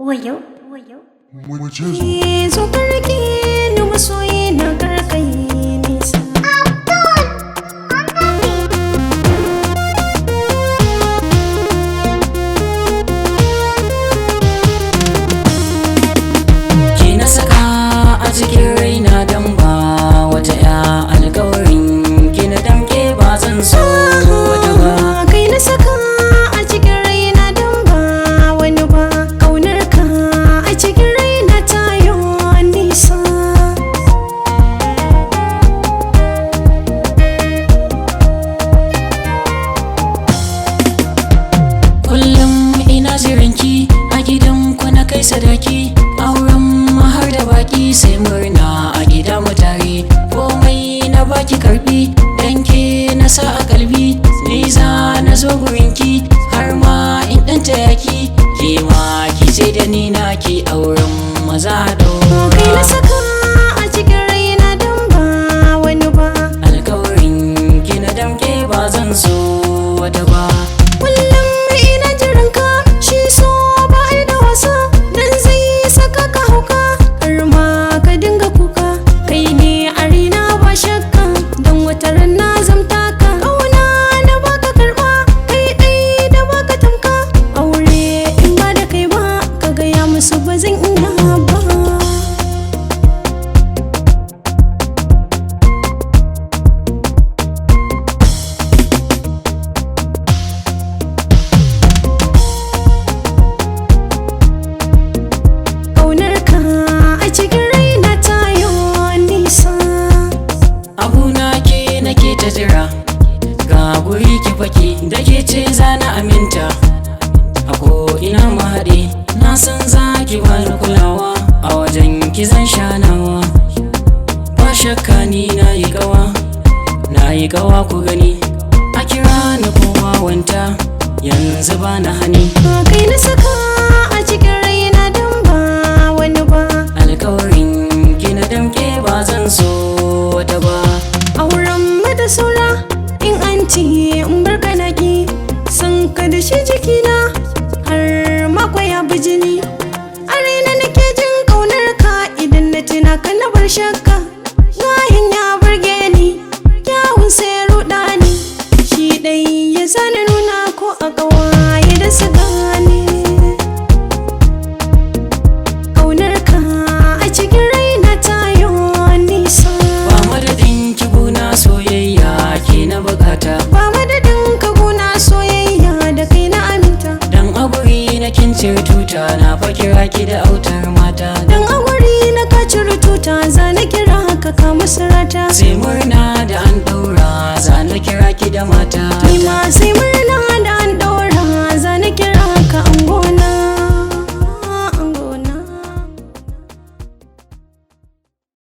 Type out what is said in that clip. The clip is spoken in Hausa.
wayo wayo zo karki ni masoyi na karkai nisa ki na saka a cikin raina dan ba wata ya alkawarin ki na damke ba zan so wata ba kai na saka a cikin raina dan ba wani ba kaunar ka a cikin raina ta yi nisa kullum ina jiranki a gidanku na kai sadaki auren mahar da baki sai murna a gida mu tare komai na baki karbi dan ke na sa a kalbi ni za na zo gurinki har ma in dan tayaki ke ma ki ce da ni na ki auren maza da kai na saka a cikin raina dan ba wani ba alkawarin ki na damke ba zan so wata ba kullum ina jiran ka shi so ba ai da wasa dan zai saka ka hauka har ma ka dinga kuka kai ne a raina ba shakka dan wata ran na zamta ka kauna na baka karba kai dai da baka tamka aure in ba da kai ba ka gaya musu ba zan iya ba ƙaunarka a cikin raina ta yi nisa abuna ke nake ta jira ga guri ki fake da ke ce za na aminta a ko ina mahaɗe na san za ki bani kulawa a wajen ki zan shanawa ba shakka ni na yi gawa ku gani a kira ni kowa wanta yanzu ba na hani kai na saka a cikin raina don ba wani ba alkawarin ki na damke ba zan so wata ba auren mu da saura in an ce in barka naki san ka da shi jikina har makwaya bijini a raina nake jin ƙaunar ka idan na tuna ka na bar shakka gayin ya burge ni kyawun sai ruɗa ni shi ɗai ya sani nuna ko a ƙawaye da su gane ƙaunar ka a cikin raina ta yi nisa ba madadin ki guna soyayya ke na bukata ba madadin ka gona soyayya da kai na aminta dan aguri na kincir tuta na fa kira ki da autar mata dan agwari na ka cire tuta za na kira ka ka masarata sai murna da an daura za na kira ki da mata ni ma sai murna da an